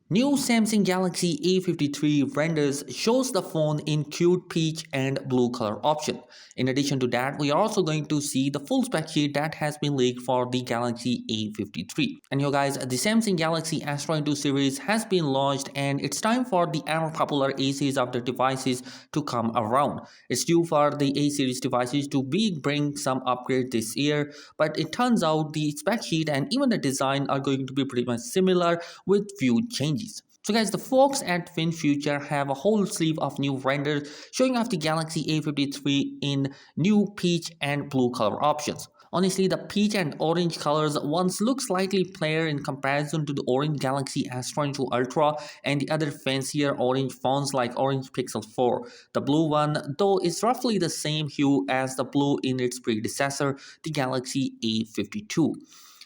New Samsung Galaxy A53 renders shows the phone in cute peach and blue color option. In addition to that, we are also going to see the full spec sheet that has been leaked for the Galaxy A53. And yo guys, the Samsung Galaxy S22 series has been launched and it's time for the ever popular A series of the devices to come around. It's due for the A series devices to bring some upgrade this year, but it turns out the spec sheet and even the design are going to be pretty much similar with few changes. So guys, the folks at FinFuture have a whole sleeve of new renders showing off the Galaxy A53 in new peach and blue color options. Honestly, the peach and orange colors ones look slightly plainer in comparison to the orange Galaxy S22 Ultra and the other fancier orange phones like Orange Pixel 4. The blue one, though, is roughly the same hue as the blue in its predecessor, the Galaxy A52.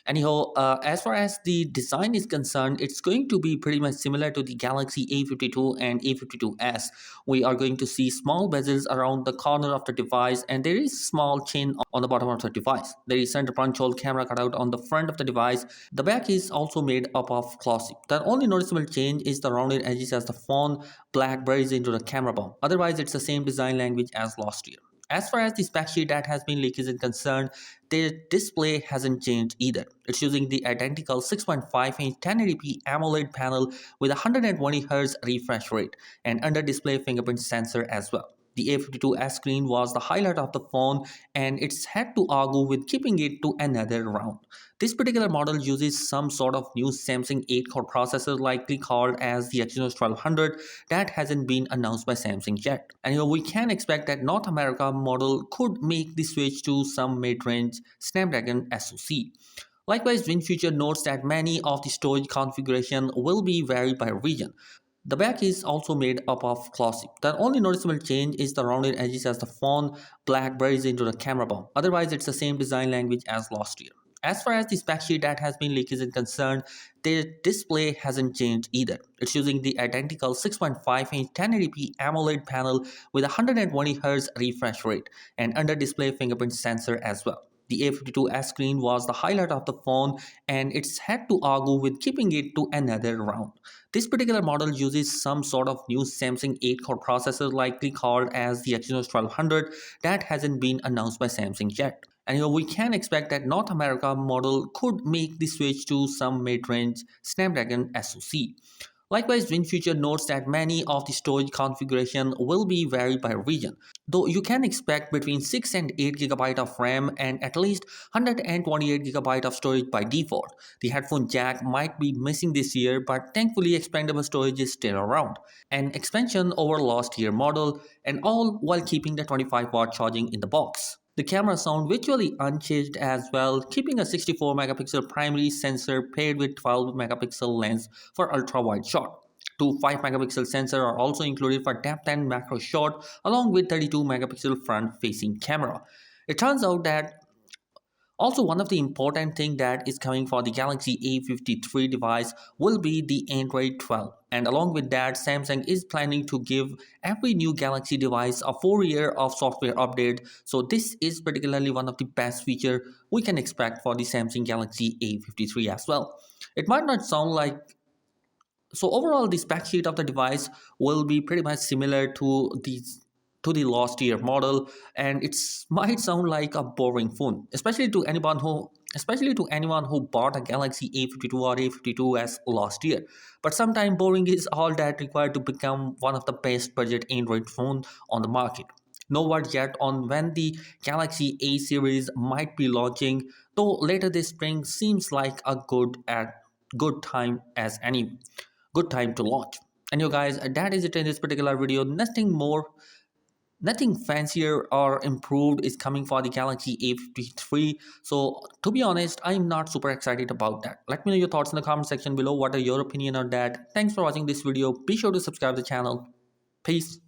Anyhow, as far as the design is concerned, it's going to be pretty much similar to the Galaxy A52 and A52s. We are going to see small bezels around the corner of the device, and there is small chin on the bottom of the device. There is center punch hole camera cutout on the front of the device. The back is also made up of glossy. The only noticeable change is the rounded edges as the phone black buries into the camera bump. Otherwise, it's the same design language as last year. As far as the spec sheet that has been leaked is concerned, the display hasn't changed either. It's using the identical 6.5-inch 1080p AMOLED panel with 120Hz refresh rate and under-display fingerprint sensor as well. The A52s screen was the highlight of the phone and it's had to argue with keeping it to another round. This particular model uses some sort of new Samsung 8-core processor likely called as the Exynos 1200 that hasn't been announced by Samsung yet. And we can expect that North America model could make the switch to some mid-range Snapdragon SoC. Likewise, WinFuture notes that many of the storage configuration will be varied by region. The back is also made up of glossy. The only noticeable change is the rounded edges as the phone black buries into the camera bump. Otherwise, it's the same design language as last year. As far as the spec sheet that has been leaked is concerned, the display hasn't changed either. It's using the identical 6.5-inch 1080p AMOLED panel with 120Hz refresh rate and under-display fingerprint sensor as well. The A52s screen was the highlight of the phone and it's had to argue with keeping it to another round. This particular model uses some sort of new Samsung 8-core processor likely called as the Exynos 1200 that hasn't been announced by Samsung yet. And we can expect that North America model could make the switch to some mid-range Snapdragon SoC. Likewise, WinFuture notes that many of the storage configuration will be varied by region, though you can expect between 6 and 8 GB of RAM and at least 128 GB of storage by default. The headphone jack might be missing this year, but thankfully expandable storage is still around. An expansion over last year model, and all while keeping the 25-watt charging in the box. The camera sound virtually unchanged as well, keeping a 64 megapixel primary sensor paired with 12 megapixel lens for ultra wide shot. Two 5 megapixel sensor are also included for depth and macro shot along with 32 megapixel front facing camera. It turns out that also, one of the important thing that is coming for the Galaxy A53 device will be the Android 12. And along with that, Samsung is planning to give every new Galaxy device a 4-year of software update. So this is particularly one of the best feature we can expect for the Samsung Galaxy A53 as well. It might not sound like so overall the spec sheet of the device will be pretty much similar to the last year model, and it might sound like a boring phone, especially to anyone who bought a Galaxy A52 or A52s last year. But sometimes boring is all that required to become one of the best budget Android phone on the market. No word yet on when the Galaxy A series might be launching, though later this spring seems like a good time as any good time to launch. And you guys, that is it in this particular video. Nothing fancier or improved is coming for the Galaxy A53. So to be honest, I'm not super excited about that. Let me know your thoughts in the comment section below. What are your opinion on that? Thanks for watching this video. Be sure to subscribe to the channel. Peace.